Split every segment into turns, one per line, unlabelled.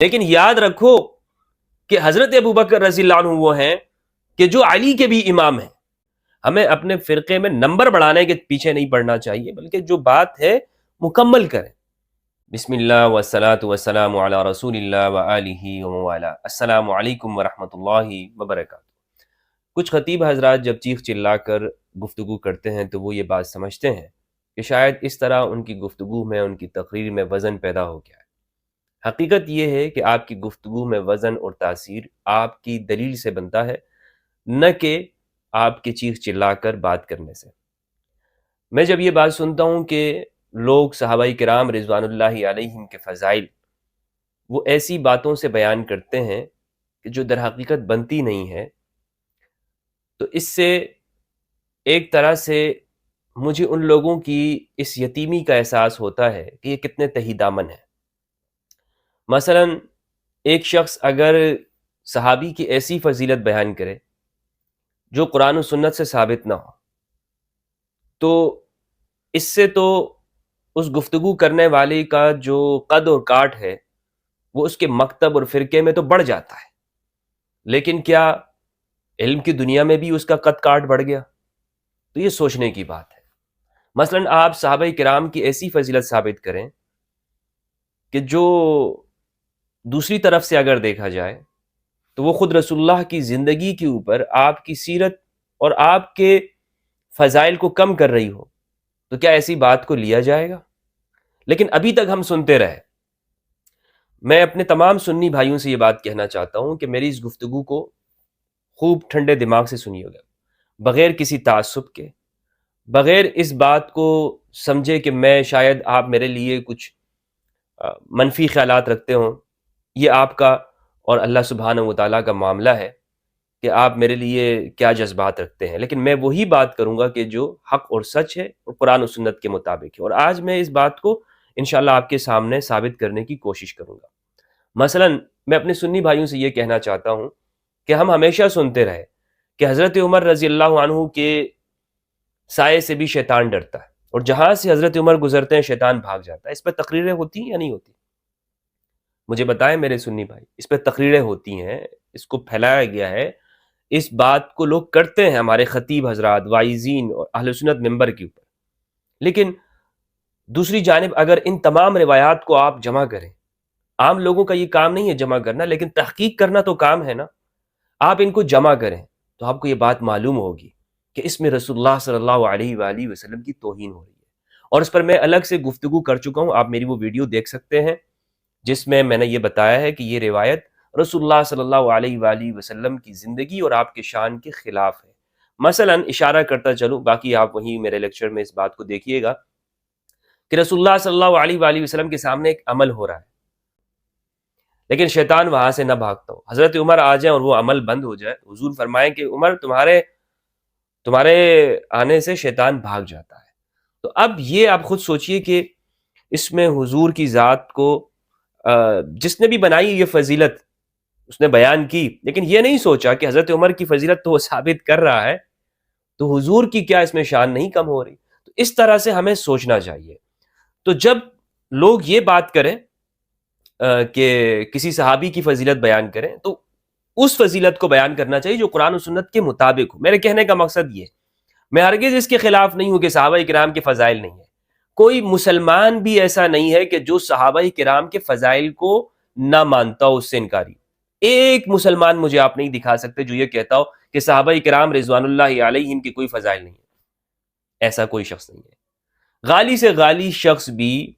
لیکن یاد رکھو کہ حضرت ابوبکر رضی اللہ عنہ وہ ہیں کہ جو علی کے بھی امام ہیں. ہمیں اپنے فرقے میں نمبر بڑھانے کے پیچھے نہیں پڑنا چاہیے، بلکہ جو بات ہے مکمل کریں. بسم اللہ والصلاة والسلام علی رسول اللہ وآلہ وموالا. السلام علیکم ورحمۃ اللہ وبرکاتہ. کچھ خطیب حضرات جب چیخ چلا کر گفتگو کرتے ہیں تو وہ یہ بات سمجھتے ہیں کہ شاید اس طرح ان کی گفتگو میں، ان کی تقریر میں وزن پیدا ہو گیا ہے. حقیقت یہ ہے کہ آپ کی گفتگو میں وزن اور تاثیر آپ کی دلیل سے بنتا ہے، نہ کہ آپ کے چیخ چلا کر بات کرنے سے. میں جب یہ بات سنتا ہوں کہ لوگ صحابہ کرام رضوان اللہ علیہم کے فضائل وہ ایسی باتوں سے بیان کرتے ہیں کہ جو در حقیقت بنتی نہیں ہے، تو اس سے ایک طرح سے مجھے ان لوگوں کی اس یتیمی کا احساس ہوتا ہے کہ یہ کتنے تہی دامن ہیں. مثلا ایک شخص اگر صحابی کی ایسی فضیلت بیان کرے جو قرآن و سنت سے ثابت نہ ہو، تو اس سے تو اس گفتگو کرنے والے کا جو قد اور کاٹ ہے وہ اس کے مکتب اور فرقے میں تو بڑھ جاتا ہے، لیکن کیا علم کی دنیا میں بھی اس کا قد کاٹ بڑھ گیا؟ تو یہ سوچنے کی بات ہے. مثلا آپ صحابہ کرام کی ایسی فضیلت ثابت کریں کہ جو دوسری طرف سے اگر دیکھا جائے تو وہ خود رسول اللہ کی زندگی کے اوپر آپ کی سیرت اور آپ کے فضائل کو کم کر رہی ہو، تو کیا ایسی بات کو لیا جائے گا؟ لیکن ابھی تک ہم سنتے رہے. میں اپنے تمام سنی بھائیوں سے یہ بات کہنا چاہتا ہوں کہ میری اس گفتگو کو خوب ٹھنڈے دماغ سے سنیے گا، بغیر کسی تعصب کے، بغیر اس بات کو سمجھے کہ میں شاید آپ میرے لیے کچھ منفی خیالات رکھتے ہوں. یہ آپ کا اور اللہ سبحانہ و تعالیٰ کا معاملہ ہے کہ آپ میرے لیے کیا جذبات رکھتے ہیں، لیکن میں وہی بات کروں گا کہ جو حق اور سچ ہے اور قرآن و سنت کے مطابق ہے. اور آج میں اس بات کو انشاءاللہ آپ کے سامنے ثابت کرنے کی کوشش کروں گا. مثلا میں اپنے سنی بھائیوں سے یہ کہنا چاہتا ہوں کہ ہم ہمیشہ سنتے رہے کہ حضرت عمر رضی اللہ عنہ کے سائے سے بھی شیطان ڈرتا ہے، اور جہاں سے حضرت عمر گزرتے ہیں شیطان بھاگ جاتا ہے. اس پہ تقریریں ہوتی ہیں یا نہیں ہوتی؟ مجھے بتائیں میرے سنی بھائی، اس پہ تقریریں ہوتی ہیں، اس کو پھیلایا گیا ہے، اس بات کو لوگ کرتے ہیں، ہمارے خطیب حضرات، واعظین اور اہل سنت ممبر کے اوپر. لیکن دوسری جانب اگر ان تمام روایات کو آپ جمع کریں، عام لوگوں کا یہ کام نہیں ہے جمع کرنا، لیکن تحقیق کرنا تو کام ہے نا. آپ ان کو جمع کریں تو آپ کو یہ بات معلوم ہوگی کہ اس میں رسول اللہ صلی اللہ علیہ وآلہ وسلم کی توہین ہو رہی ہے. اور اس پر میں الگ سے گفتگو کر چکا ہوں، آپ میری وہ ویڈیو دیکھ سکتے ہیں جس میں میں نے یہ بتایا ہے کہ یہ روایت رسول اللہ صلی اللہ علیہ وآلہ وسلم کی زندگی اور آپ کے شان کے خلاف ہے. مثلا اشارہ کرتا چلوں، باقی آپ وہیں میرے لیکچر میں اس بات کو دیکھیے گا کہ رسول اللہ صلی اللہ علیہ وآلہ وسلم کے سامنے ایک عمل ہو رہا ہے، لیکن شیطان وہاں سے نہ بھاگتا ہو. حضرت عمر آ جائیں اور وہ عمل بند ہو جائے، حضور فرمائیں کہ عمر تمہارے آنے سے شیطان بھاگ جاتا ہے. تو اب یہ آپ خود سوچئے کہ اس میں حضور کی ذات کو جس نے بھی بنائی یہ فضیلت اس نے بیان کی، لیکن یہ نہیں سوچا کہ حضرت عمر کی فضیلت تو وہ ثابت کر رہا ہے، تو حضور کی کیا اس میں شان نہیں کم ہو رہی؟ تو اس طرح سے ہمیں سوچنا چاہیے. تو جب لوگ یہ بات کریں کہ کسی صحابی کی فضیلت بیان کریں، تو اس فضیلت کو بیان کرنا چاہیے جو قرآن و سنت کے مطابق ہو. میرے کہنے کا مقصد یہ ہے، میں ہرگز اس کے خلاف نہیں ہوں کہ صحابہ کرام کے فضائل نہیں ہیں. کوئی مسلمان بھی ایسا نہیں ہے کہ جو صحابہ کرام کے فضائل کو نہ مانتا ہو، اس سے انکاری. ایک مسلمان مجھے آپ نہیں دکھا سکتے جو یہ کہتا ہو کہ صحابہ کرام رضوان اللہ علیہم کی کوئی فضائل نہیں ہے. ایسا کوئی شخص نہیں ہے. غالی سے غالی شخص بھی،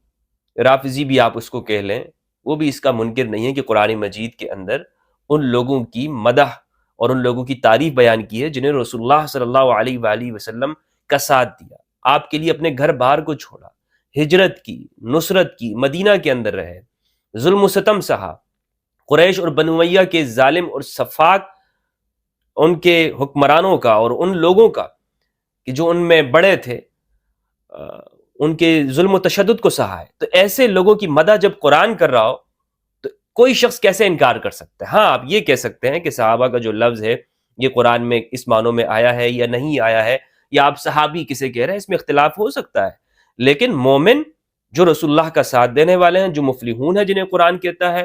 رافضی بھی آپ اس کو کہہ لیں، وہ بھی اس کا منکر نہیں ہے کہ قرآن مجید کے اندر ان لوگوں کی مدح اور ان لوگوں کی تعریف بیان کی ہے جنہیں رسول اللہ صلی اللہ علیہ وآلہ وسلم کا ساتھ دیا، آپ کے لیے اپنے گھر بار کو چھوڑا، ہجرت کی، نصرت کی، مدینہ کے اندر رہے، ظلم و ستم سہا، قریش اور بنو امیہ کے ظالم اور سفاک ان کے حکمرانوں کا اور ان لوگوں کا کہ جو ان میں بڑے تھے، ان کے ظلم و تشدد کو سہا ہے. تو ایسے لوگوں کی مدح جب قرآن کر رہا ہو تو کوئی شخص کیسے انکار کر سکتا ہے؟ ہاں آپ یہ کہہ سکتے ہیں کہ صحابہ کا جو لفظ ہے یہ قرآن میں اس معنوں میں آیا ہے یا نہیں آیا ہے، یا آپ صحابی کسے کہہ رہے ہیں، اس میں اختلاف ہو سکتا ہے. لیکن مومن جو رسول اللہ کا ساتھ دینے والے ہیں، جو مفلحون ہیں جنہیں قرآن کہتا ہے،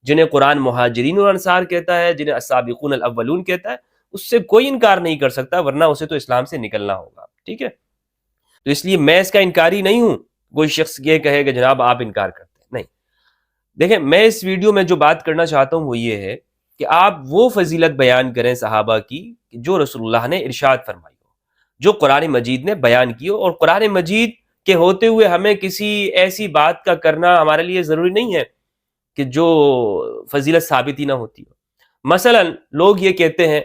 جنہیں قرآن مہاجرین اور انصار کہتا ہے، جنہیں السابقون الاولون کہتا ہے، اس سے کوئی انکار نہیں کر سکتا، ورنہ اسے تو اسلام سے نکلنا ہوگا. ٹھیک ہے، تو اس لیے میں اس کا انکاری نہیں ہوں. کوئی شخص یہ کہے کہ جناب آپ انکار کرتے ہیں، نہیں. دیکھیں، میں اس ویڈیو میں جو بات کرنا چاہتا ہوں وہ یہ ہے کہ آپ وہ فضیلت بیان کریں صحابہ کی جو رسول اللہ نے ارشاد فرمائی ہو، جو قرآن مجید نے بیان کی ہو. اور قرآن مجید کے ہوتے ہوئے ہمیں کسی ایسی بات کا کرنا ہمارے لیے ضروری نہیں ہے کہ جو فضیلت ثابت ہی نہ ہوتی ہو. مثلا لوگ یہ کہتے ہیں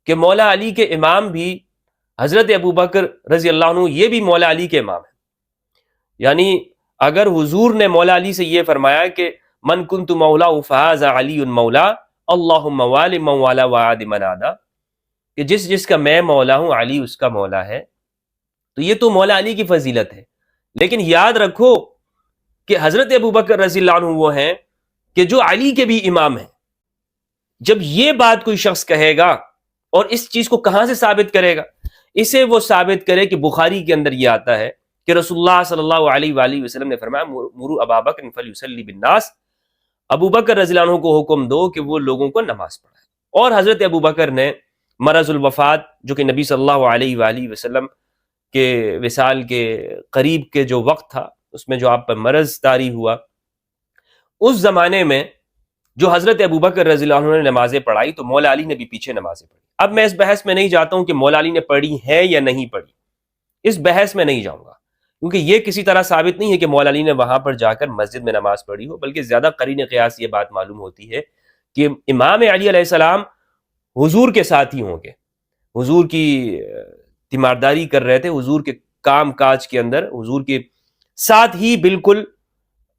کہ مولا علی کے امام بھی حضرت ابوبکر رضی اللہ عنہ، یہ بھی مولا علی کے امام ہیں. یعنی اگر حضور نے مولا علی سے یہ فرمایا کہ من کنت مولا فہذا علی مولا اللہم والی من والا وعاد من عادا، کہ جس کا میں مولا ہوں علی اس کا مولا ہے، تو یہ تو مولا علی کی فضیلت ہے. لیکن یاد رکھو کہ حضرت ابوبکر رضی اللہ عنہ وہ ہیں کہ جو علی کے بھی امام ہیں. جب یہ بات کوئی شخص کہے گا اور اس چیز کو کہاں سے ثابت کرے گا؟ اسے وہ ثابت کرے کہ بخاری کے اندر یہ آتا ہے کہ رسول اللہ صلی اللہ علیہ وآلہ وسلم نے فرمایا مروا ابا بکر فلیصلی بالناس، ابو بکر رضی اللہ عنہ کو حکم دو کہ وہ لوگوں کو نماز پڑھائے. اور حضرت ابو بکر نے مرض الوفات، جو کہ نبی صلی اللہ علیہ وآلہ وسلم کے وصال کے قریب کے جو وقت تھا، اس میں جو آپ پر مرض طاری ہوا، اس زمانے میں جو حضرت ابوبکر رضی اللہ عنہ نے نمازیں پڑھائی تو مولا علی نے بھی پیچھے نمازیں پڑھی. اب میں اس بحث میں نہیں جاتا ہوں کہ مولا علی نے پڑھی ہے یا نہیں پڑھی، اس بحث میں نہیں جاؤں گا، کیونکہ یہ کسی طرح ثابت نہیں ہے کہ مولا علی نے وہاں پر جا کر مسجد میں نماز پڑھی ہو، بلکہ زیادہ قرین قیاس یہ بات معلوم ہوتی ہے کہ امام علی علیہ السلام حضور کے ساتھ ہی ہوں گے، حضور کی تیمارداری کر رہے تھے، حضور کے کام کاج کے اندر حضور کے ساتھ ہی بالکل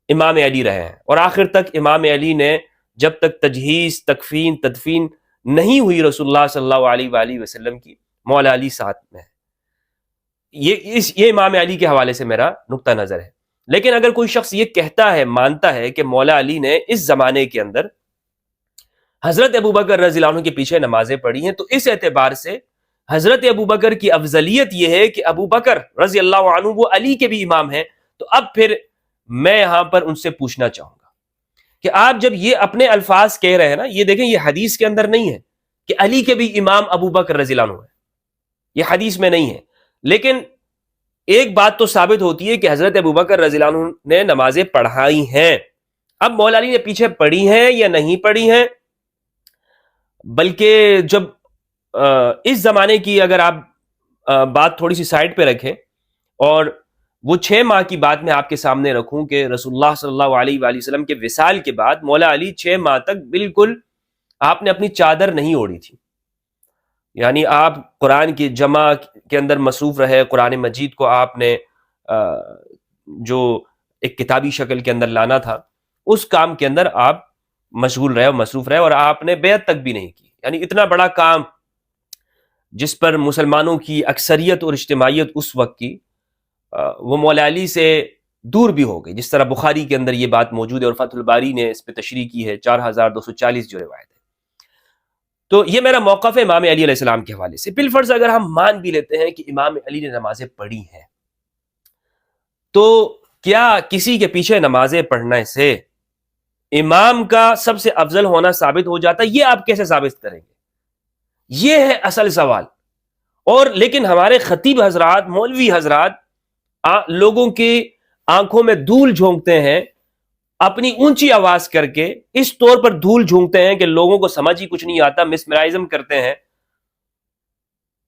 امام علی رہے ہیں. اور آخر تک امام علی نے جب تک تجہیز، تکفین، تدفین نہیں ہوئی رسول اللہ صلی اللہ علیہ وآلہ وسلم کی، مولا علی ساتھ میں ہے. یہ امام علی کے حوالے سے میرا نقطہ نظر ہے. لیکن اگر کوئی شخص یہ کہتا ہے، مانتا ہے کہ مولا علی نے اس زمانے کے اندر حضرت ابوبکر رضی اللہ عنہ کے پیچھے نمازیں پڑھی ہیں، تو اس اعتبار سے حضرت ابوبکر کی افضلیت یہ ہے کہ ابوبکر رضی اللہ عنہ وہ علی کے بھی امام ہیں. تو اب پھر میں یہاں پر ان سے پوچھنا چاہوں گا کہ آپ جب یہ اپنے الفاظ کہہ رہے ہیں نا، یہ دیکھیں یہ حدیث کے اندر نہیں ہے کہ علی کے بھی امام ابوبکر رضی اللہ عنہ ہے، یہ حدیث میں نہیں ہے. لیکن ایک بات تو ثابت ہوتی ہے کہ حضرت ابوبکر رضی اللہ عنہ نے نمازیں پڑھائی ہیں. اب مولا علی نے پیچھے پڑھی ہیں یا نہیں پڑھی ہیں، بلکہ جب اس زمانے کی اگر آپ بات تھوڑی سی سائڈ پہ رکھیں اور وہ 6 ماہ کی بات میں آپ کے سامنے رکھوں کہ رسول اللہ صلی اللہ علیہ وآلہ وسلم کے وصال کے بعد مولا علی 6 ماہ تک بالکل آپ نے اپنی چادر نہیں اوڑھی تھی. یعنی آپ قرآن کی جمع کے اندر مصروف رہے، قرآن مجید کو آپ نے جو ایک کتابی شکل کے اندر لانا تھا اس کام کے اندر آپ مشغول رہے اور مصروف رہے، اور آپ نے بیعت تک بھی نہیں کی. یعنی اتنا بڑا کام جس پر مسلمانوں کی اکثریت اور اجتماعیت اس وقت کی، وہ مولا علی سے دور بھی ہو گئی. جس طرح بخاری کے اندر یہ بات موجود ہے اور فتح الباری نے اس پہ تشریح کی ہے، 4240 جو روایت ہے. تو یہ میرا موقف ہے امام علی علیہ السلام کے حوالے سے. بالفرض اگر ہم مان بھی لیتے ہیں کہ امام علی نے نمازیں پڑھی ہیں، تو کیا کسی کے پیچھے نمازیں پڑھنے سے امام کا سب سے افضل ہونا ثابت ہو جاتا ہے؟ یہ آپ کیسے ثابت کریں گے؟ یہ ہے اصل سوال. اور لیکن ہمارے خطیب حضرات، مولوی حضرات لوگوں کی آنکھوں میں دھول جھونکتے ہیں، اپنی اونچی آواز کر کے اس طور پر دھول جھونکتے ہیں کہ لوگوں کو سمجھ ہی کچھ نہیں آتا، مسمرائزم کرتے ہیں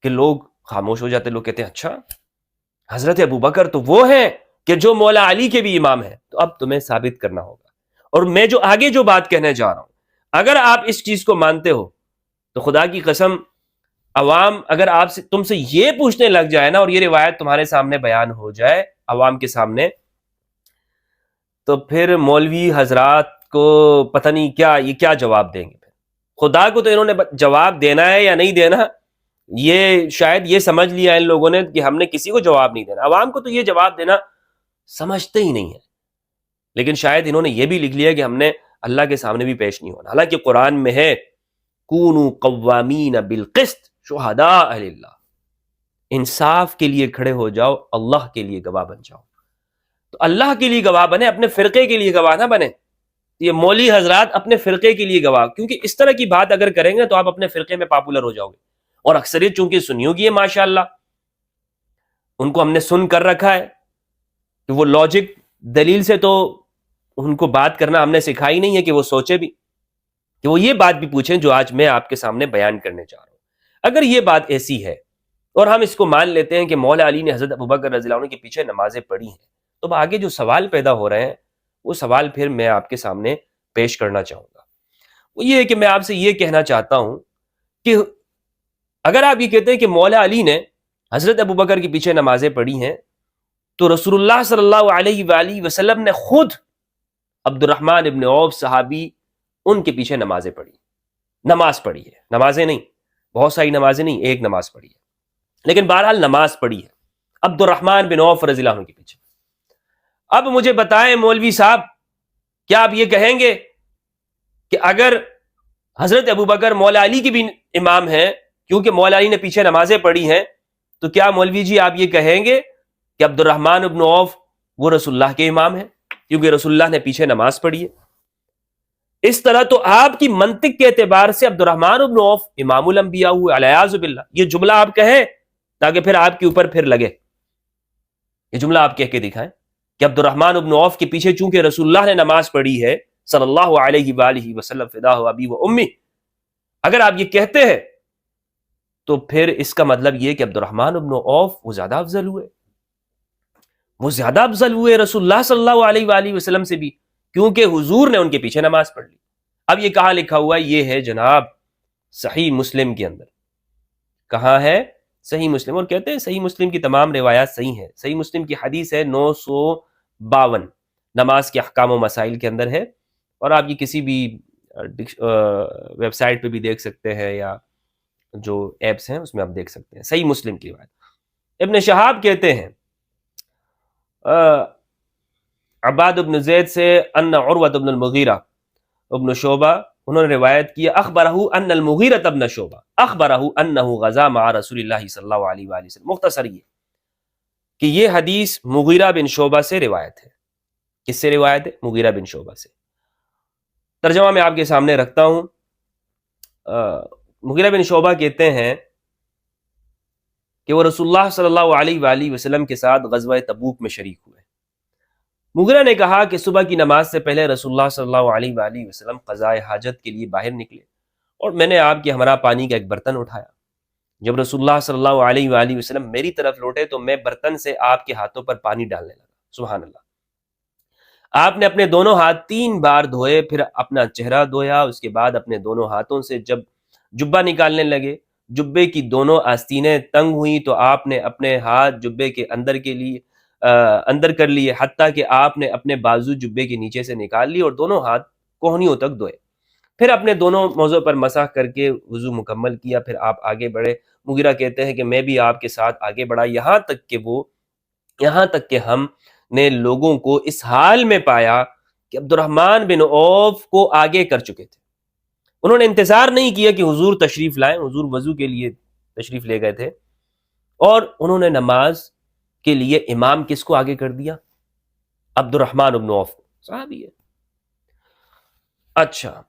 کہ لوگ خاموش ہو جاتے. لوگ کہتے ہیں اچھا حضرت ابوبکر تو وہ ہیں کہ جو مولا علی کے بھی امام ہیں. تو اب تمہیں ثابت کرنا ہوگا. اور میں جو آگے جو بات کہنے جا رہا ہوں، اگر آپ اس چیز کو مانتے ہو تو خدا کی قسم عوام اگر آپ سے تم سے یہ پوچھنے لگ جائے نا، اور یہ روایت تمہارے سامنے بیان ہو جائے عوام کے سامنے، تو پھر مولوی حضرات کو پتہ نہیں کیا جواب دیں گے. خدا کو تو انہوں نے جواب دینا ہے یا نہیں دینا، یہ شاید یہ سمجھ لیا ان لوگوں نے کہ ہم نے کسی کو جواب نہیں دینا. عوام کو تو یہ جواب دینا سمجھتے ہی نہیں ہے، لیکن شاید انہوں نے یہ بھی لکھ لیا کہ ہم نے اللہ کے سامنے بھی پیش نہیں ہونا. حالانکہ قرآن میں ہے کونوا قوامین بالقسط شہداء للہ، انصاف کے لیے کھڑے ہو جاؤ، اللہ کے لیے گواہ بن جاؤ. تو اللہ کے لیے گواہ بنے، اپنے فرقے کے لیے گواہ نہ بنے. یہ مولوی حضرات اپنے فرقے کے لیے گواہ، کیونکہ اس طرح کی بات اگر کریں گے تو آپ اپنے فرقے میں پاپولر ہو جاؤ گے، اور اکثریت چونکہ سنیوں کی ہے ماشاءاللہ، ان کو ہم نے سن کر رکھا ہے کہ وہ لاجک دلیل سے تو ان کو بات کرنا ہم نے سکھائی نہیں ہے کہ وہ سوچے بھی، کہ وہ یہ بات بھی پوچھیں جو آج میں آپ کے سامنے بیان کرنے چاہ رہا ہوں۔ اگر یہ بات ایسی ہے اور ہم اس کو مان لیتے ہیں کہ مولا علی نے حضرت ابوبکر رضی اللہ عنہ کے پیچھے نمازیں پڑھی ہیں، تو اب آگے جو سوال پیدا ہو رہے ہیں وہ سوال پھر میں آپ کے سامنے پیش کرنا چاہوں گا۔ وہ یہ ہے کہ میں آپ سے یہ کہنا چاہتا ہوں کہ اگر آپ یہ کہتے ہیں کہ مولا علی نے حضرت ابوبکر کے پیچھے نمازیں پڑھی ہیں، تو رسول اللہ صلی اللہ علیہ وآلہ وسلم نے خود عبد الرحمن ابن عوف صحابی ان کے پیچھے نمازیں پڑھی، نماز پڑھی ہے، نمازیں نہیں، بہت ساری نمازیں نہیں، ایک نماز پڑھی ہے، لیکن بہرحال نماز پڑھی ہے عبد الرحمن بن عوف رضی اللہ عنہ کے پیچھے۔ اب مجھے بتائیں مولوی صاحب، کیا آپ یہ کہیں گے کہ اگر حضرت ابوبکر مولا علی کی بھی امام ہیں، کیونکہ مولا علی نے پیچھے نمازیں پڑھی ہیں، تو کیا مولوی جی آپ یہ کہیں گے کہ عبد الرحمن ابن عوف وہ رسول اللہ کے امام ہیں کیونکہ رسول اللہ نے پیچھے نماز پڑھی ہے؟ اس طرح تو آپ کی منطق کے اعتبار سے عبد الرحمن ابن عوف امام الانبیاء ہوئے علیہ باللہ۔ یہ جملہ آپ کہیں تاکہ پھر آپ کے اوپر پھر لگے، یہ جملہ آپ کہہ کے دکھائیں کہ عبد الرحمن ابن عوف کے پیچھے چونکہ رسول اللہ نے نماز پڑھی ہے صلی اللہ علیہ وآلہ وسلم فداہ ابی و امی، اگر آپ یہ کہتے ہیں تو پھر اس کا مطلب یہ کہ عبد الرحمن ابن عوف وہ زیادہ افضل ہوئے، وہ زیادہ افضل ہوئے رسول اللہ صلی اللہ علیہ وآلہ وسلم سے بھی، کیونکہ حضور نے ان کے پیچھے نماز پڑھ لی۔ اب یہ کہاں لکھا ہوا ہے؟ یہ ہے جناب صحیح مسلم کے اندر۔ کہاں ہے؟ صحیح مسلم۔ اور کہتے ہیں صحیح مسلم کی تمام روایات صحیح ہیں۔ صحیح مسلم کی حدیث ہے 952، نماز کے احکام و مسائل کے اندر ہے، اور آپ یہ کسی بھی ویب سائٹ پہ بھی دیکھ سکتے ہیں یا جو ایپس ہیں اس میں آپ دیکھ سکتے ہیں، صحیح مسلم کی روایت۔ ابن شہاب کہتے ہیں عباد بن زید سے ان عروۃ بن المغیرہ ابن شعبہ، انہوں نے روایت کی اخبرہ ان المغیرۃ ابن شعبہ اخبرہ انہ غزا مع رسول اللہ صلی اللہ علیہ وآلہ وسلم۔ مختصر یہ کہ یہ حدیث مغیرہ بن شعبہ سے روایت ہے۔ کس سے روایت ہے؟ مغیرہ بن شعبہ سے۔ ترجمہ میں آپ کے سامنے رکھتا ہوں۔ مغیرہ بن شعبہ کہتے ہیں کہ وہ رسول اللہ صلی اللہ علیہ وآلہ وسلم کے ساتھ غزوہ تبوک میں شریک ہوئے۔ مغیرہ نے کہا کہ صبح کی نماز سے پہلے رسول اللہ صلی اللہ علیہ وآلہ وسلم قضاء حاجت کے لیے باہر نکلے، اور میں نے آپ کے ہمراہ پانی کا ایک برتن اٹھایا۔ جب رسول اللہ صلی اللہ علیہ وآلہ وسلم میری طرف لوٹے تو میں برتن سے آپ کے ہاتھوں پر پانی ڈالنے لگا۔ سبحان اللہ۔ آپ نے اپنے دونوں ہاتھ 3 بار دھوئے، پھر اپنا چہرہ دھویا، اس کے بعد اپنے دونوں ہاتھوں سے جب جبہ نکالنے لگے، جبے کی دونوں آستینیں تنگ ہوئیں تو آپ نے اپنے ہاتھ جبے کے اندر کر لیے، حتیٰ کہ آپ نے اپنے بازو جبے کے نیچے سے نکال لی اور دونوں ہاتھ کوہنیوں تک دھوئے، پھر اپنے دونوں موضوع پر مسح کر کے وضو مکمل کیا، پھر آپ آگے بڑھے۔ مغیرہ کہتے ہیں کہ میں بھی آپ کے ساتھ آگے بڑھا، یہاں تک کہ ہم نے لوگوں کو اس حال میں پایا کہ عبد الرحمن بن عوف کو آگے کر چکے تھے۔ انہوں نے انتظار نہیں کیا کہ حضور تشریف لائیں، حضور وضو کے لیے تشریف لے گئے تھے، اور انہوں نے نماز کے لیے امام کس کو آگے کر دیا؟ عبد الرحمن بن عوف کو، صحابی ہے۔ اچھا،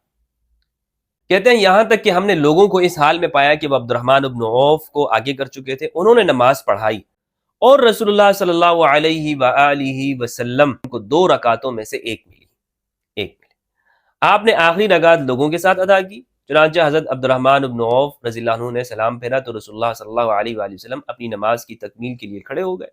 کہتے ہیں یہاں تک کہ ہم نے لوگوں کو اس حال میں پایا کہ وہ عبد الرحمن بن عوف کو آگے کر چکے تھے، انہوں نے نماز پڑھائی، اور رسول اللہ صلی اللہ علیہ وآلہ وسلم کو 2 رکعتوں میں سے ایک ملی۔ آپ نے آخری رکعت لوگوں کے ساتھ ادا کی، چنانچہ حضرت عبد الرحمن بن عوف رضی اللہ عنہ نے سلام پھیرا تو رسول اللہ صلی اللہ علیہ وآلہ وسلم اپنی نماز کی تکمیل کے لیے کھڑے ہو گئے۔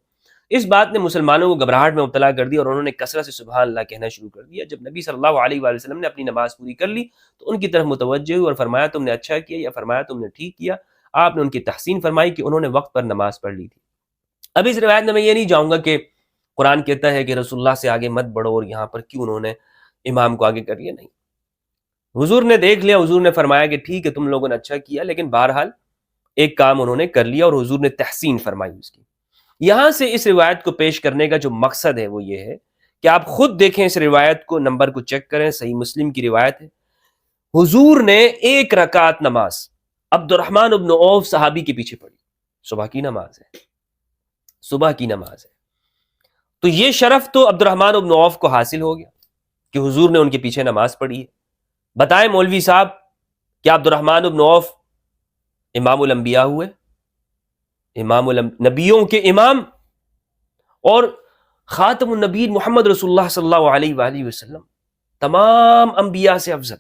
اس بات نے مسلمانوں کو گھبراہٹ میں مبتلا کر دیا اور انہوں نے کثرت سے سبحان اللہ کہنا شروع کر دیا۔ جب نبی صلی اللہ علیہ وآلہ وسلم نے اپنی نماز پوری کر لی تو ان کی طرف متوجہ ہوئی اور فرمایا تم نے اچھا کیا، یا فرمایا تم نے ٹھیک کیا۔ آپ نے ان کی تحسین فرمائی کہ انہوں نے وقت پر نماز پڑھ لی تھی۔ اب اس روایت میں میں یہ نہیں جاؤں گا کہ قرآن کہتا ہے کہ رسول اللہ سے آگے مت بڑھو اور یہاں پر کیوں انہوں نے امام کو آگے کر لیا، نہیں، حضور نے دیکھ لیا، حضور نے فرمایا کہ ٹھیک ہے تم لوگوں نے اچھا کیا، لیکن بہرحال ایک کام انہوں نے کر لیا اور حضور نے تحسین فرمائی اس کی۔ یہاں سے اس روایت کو پیش کرنے کا جو مقصد ہے وہ یہ ہے کہ آپ خود دیکھیں اس روایت کو، نمبر کو چیک کریں، صحیح مسلم کی روایت ہے۔ حضور نے 1 رکعت نماز عبد الرحمن بن عوف صحابی کے پیچھے پڑھی، صبح کی نماز ہے، صبح کی نماز ہے، تو یہ شرف تو عبد الرحمن بن عوف کو حاصل ہو گیا کہ حضور نے ان کے پیچھے نماز پڑھی ہے؟ بتائیں مولوی صاحب، کیا عبد الرحمن بن عوف امام الانبیاء ہوئے؟ نبیوں کے امام اور خاتم النبیین محمد رسول اللہ صلی اللہ علیہ وآلہ وسلم، تمام انبیاء سے افضل،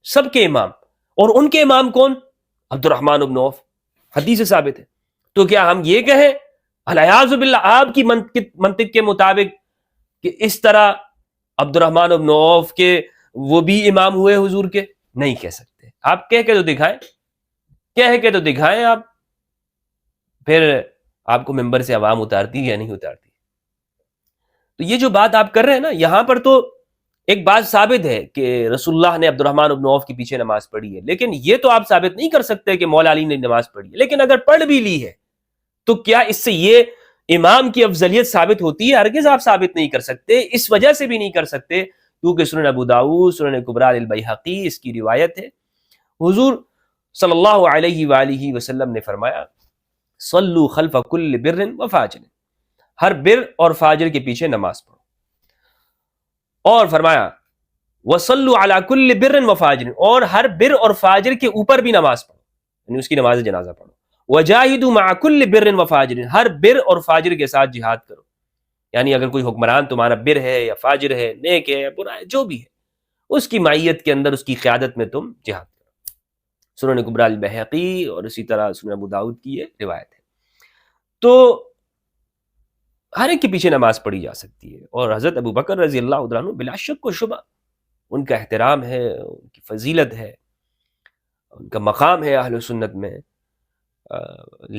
سب کے امام، اور ان کے امام کون؟ عبد الرحمن بن عوف، حدیث سے ثابت ہے۔ تو کیا ہم یہ کہیں الیاذ باللہ آپ کی منطق کے مطابق کہ اس طرح عبد الرحمن بن عوف کے وہ بھی امام ہوئے حضور کے؟ نہیں کہہ سکتے۔ آپ کہہ کے تو دکھائیں، کہہ کے تو دکھائیں آپ، پھر آپ کو ممبر سے عوام اتارتی یا نہیں اتارتی؟ تو یہ جو بات آپ کر رہے ہیں نا، یہاں پر تو ایک بات ثابت ہے کہ رسول اللہ نے عبد الرحمن بن عوف کے پیچھے نماز پڑھی ہے، لیکن یہ تو آپ ثابت نہیں کر سکتے کہ مولا علی نے نماز پڑھی ہے۔ لیکن اگر پڑھ بھی لی ہے تو کیا اس سے یہ امام کی افضلیت ثابت ہوتی ہے؟ ہرگز آپ ثابت نہیں کر سکتے، اس وجہ سے بھی نہیں کر سکتے کیونکہ سنن ابو داؤد، سنن کبریٰ البیہقی اس کی روایت ہے، حضور صلی اللہ علیہ وآلہ وسلم نے فرمایا صلو خلف کل بر و فاجر، ہر بر اور فاجر کے پیچھے نماز پڑھو، اور فرمایا وصلو علی کل بر و فاجر، اور ہر بر اور فاجر کے اوپر بھی نماز پڑھو، یعنی اس کی نماز جنازہ پڑھو، وجاہدوا مع کل بر و فاجر، ہر بر اور فاجر کے ساتھ جہاد کرو، یعنی اگر کوئی حکمران تمہارا بر ہے یا فاجر ہے، نیک ہے یا برا ہے، جو بھی ہے، اس کی معیت کے اندر، اس کی قیادت میں تم جہاد کرو۔ سنن کبریٰ البیہقی اور اسی طرح سنن ابو داؤد کی یہ روایت ہے۔ تو ہر ایک کے پیچھے نماز پڑھی جا سکتی ہے، اور حضرت ابو بکر رضی اللہ عنہ بلا شک و شبہ ان کا احترام ہے، ان کی فضیلت ہے، ان کا مقام ہے اہل سنت میں،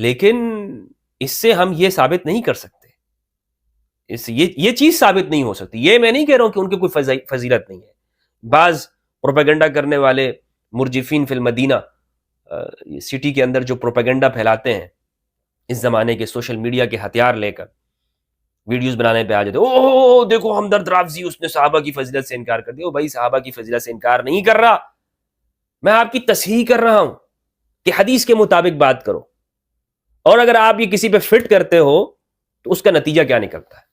لیکن اس سے ہم یہ ثابت نہیں کر سکتے، اس سے یہ چیز ثابت نہیں ہو سکتی۔ یہ میں نہیں کہہ رہا ہوں کہ ان کی کوئی فضیلت نہیں ہے۔ بعض پروپیگنڈا کرنے والے مرجفین فی المدینہ، سٹی کے اندر جو پروپیگنڈا پھیلاتے ہیں اس زمانے کے سوشل میڈیا کے ہتھیار لے کر، ویڈیوز بنانے پہ آ جاتے، او دیکھو ہمدرد رافضی اس نے صحابہ کی فضیلت سے انکار کر دیا۔ بھائی صحابہ کی فضیلت سے انکار نہیں کر رہا، میں آپ کی تصحیح کر رہا ہوں کہ حدیث کے مطابق بات کرو، اور اگر آپ یہ کسی پہ فٹ کرتے ہو تو اس کا نتیجہ کیا نکلتا ہے؟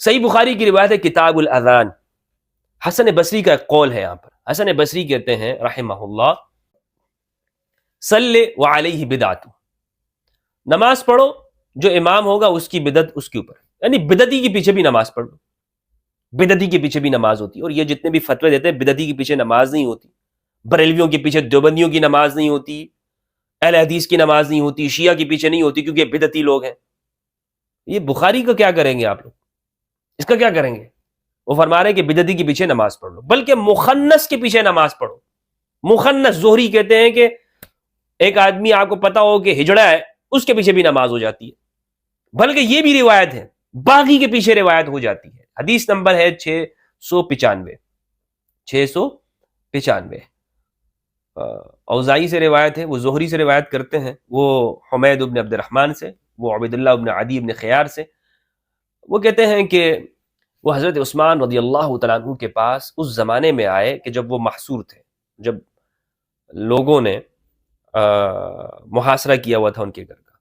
صحیح بخاری کی روایت ہے کتاب الاذان، حسن بصری کا ایک قول ہے یہاں پر۔ حسن بصری کہتے ہیں رحمہ اللہ صلی وعلیہ بدعت، نماز پڑھو، جو امام ہوگا اس کی بدعت اس کے اوپر، یعنی بدعتی کے پیچھے بھی نماز پڑھو، بدعتی کے پیچھے بھی نماز ہوتی ہے۔ اور یہ جتنے بھی فتوے دیتے ہیں بدعتی کے پیچھے نماز نہیں ہوتی، بریلویوں کے پیچھے دیوبندیوں کی نماز نہیں ہوتی، اہل حدیث کی نماز نہیں ہوتی، شیعہ کے پیچھے نہیں ہوتی، کیونکہ بدعتی لوگ ہیں۔ یہ بخاری کا کیا کریں گے آپ لوگ؟ اس کا کیا کریں گے؟ وہ فرما رہے ہیں کہ بدعتی کے پیچھے نماز پڑھ لو، بلکہ مخنث کے پیچھے نماز پڑھو۔ مخنث، زہری کہتے ہیں کہ ایک آدمی آپ کو پتا ہو کہ ہجڑا ہے، اس کے پیچھے بھی نماز ہو جاتی ہے، بلکہ یہ بھی روایت ہے باغی کے پیچھے روایت ہو جاتی ہے۔ حدیث نمبر ہے 695 695، اوزائی سے روایت ہے، وہ زہری سے روایت کرتے ہیں، وہ حمید بن عبد الرحمن سے، وہ عبید اللہ بن عدی بن خیار سے۔ وہ کہتے ہیں کہ وہ حضرت عثمان رضی اللہ تعالیٰ عنہ کے پاس اس زمانے میں آئے کہ جب وہ محصور تھے، جب لوگوں نے محاصرہ کیا ہوا تھا ان کے گھر کا،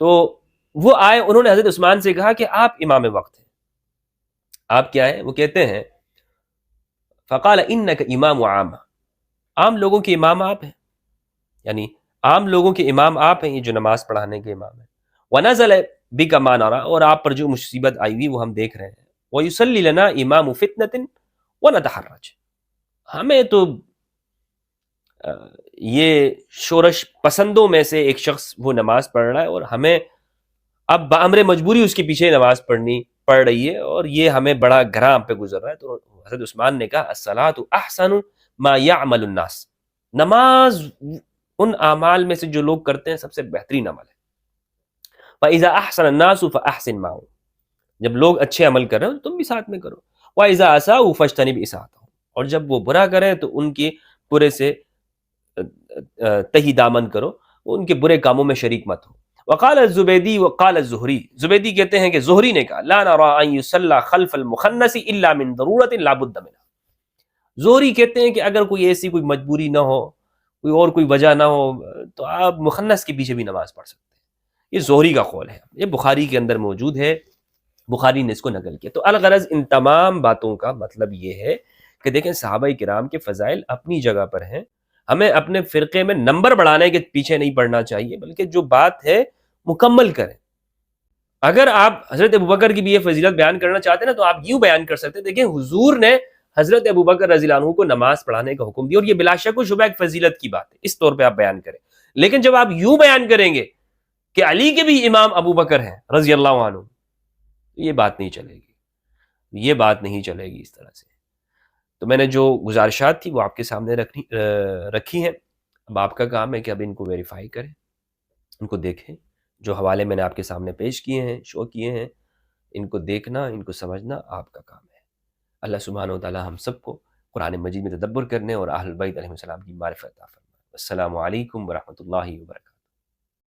تو وہ آئے، انہوں نے حضرت عثمان سے کہا کہ آپ امام وقت ہیں، آپ کیا ہیں؟ وہ کہتے ہیں فقال انک امام عام، عام لوگوں کے امام آپ ہیں، یعنی عام لوگوں کے امام آپ ہیں، یہ جو نماز پڑھانے کے امام ہیں۔ ونزل بک ما نرى، اور آپ پر جو مصیبت آئی ہوئی وہ ہم دیکھ رہے ہیں۔ ویصلی لنا امام فتنۃ ونتحرج، ہمیں تو یہ شورش پسندوں میں سے ایک شخص وہ نماز پڑھ رہا ہے، اور ہمیں اب بامر مجبوری اس کے پیچھے نماز پڑھ رہی ہے، اور یہ ہمیں بڑا گرام پہ گزر رہا ہے۔ تو حضرت عثمان نے کہا الصلاۃ احسن ما يعمل الناس، نماز ان اعمال میں سے جو لوگ کرتے ہیں سب سے بہترین عمل ہے۔ فاذا احسن الناس فاحسن معهم، جب لوگ اچھے عمل کر رہے ہیں تو تم بھی ساتھ میں کرو۔ واذا اساءوا فاجتنب اساءتهم، اور جب وہ برا کریں تو ان کے برے سے تہی دامن کرو، ان کے برے کاموں میں شریک مت ہو۔ وقال الزبیدی وقال الزہری، زبیدی کہتے ہیں کہ زہری نے کہا لا نرى ان يصلى خلف المخنث الا من ضرورت لا بد منها، زہری کہتے ہیں کہ اگر کوئی ایسی کوئی مجبوری نہ ہو، کوئی اور کوئی وجہ نہ ہو، تو آپ مخنث کے پیچھے بھی نماز پڑھ سکتے ہیں۔ یہ زہری کا قول ہے، یہ بخاری کے اندر موجود ہے، بخاری نے اس کو نقل کیا۔ تو الغرض ان تمام باتوں کا مطلب یہ ہے کہ دیکھیں صحابہ کرام کے فضائل اپنی جگہ پر ہیں، ہمیں اپنے فرقے میں نمبر بڑھانے کے پیچھے نہیں پڑنا چاہیے، بلکہ جو بات ہے مکمل کریں۔ اگر آپ حضرت ابوبکر کی بھی یہ فضیلت بیان کرنا چاہتے ہیں نا تو آپ یوں بیان کر سکتے ہیں، دیکھیں حضور نے حضرت ابوبکر رضی اللہ عنہ کو نماز پڑھانے کا حکم دیا، اور یہ بلا شک و شبہ ایک فضیلت کی بات ہے، اس طور پہ آپ بیان کریں۔ لیکن جب آپ یوں بیان کریں گے کہ علی کے بھی امام ابوبکر ہیں رضی اللہ عنہ، یہ بات نہیں چلے گی، یہ بات نہیں چلے گی اس طرح سے۔ تو میں نے جو گزارشات تھی وہ آپ کے سامنے رکھی ہیں، اب آپ کا کام ہے کہ اب ان کو ویریفائی کریں، ان کو دیکھیں، جو حوالے میں نے آپ کے سامنے پیش کیے ہیں، شو کیے ہیں، ان کو دیکھنا، ان کو سمجھنا آپ کا کام ہے۔ اللہ سبحانہ و تعالی ہم سب کو قرآن مجید میں تدبر کرنے اور اہل بیت علیہ السلام کی معرفت عطا فرمائے۔ السلام علیکم ورحمۃ اللہ وبرکاتہ۔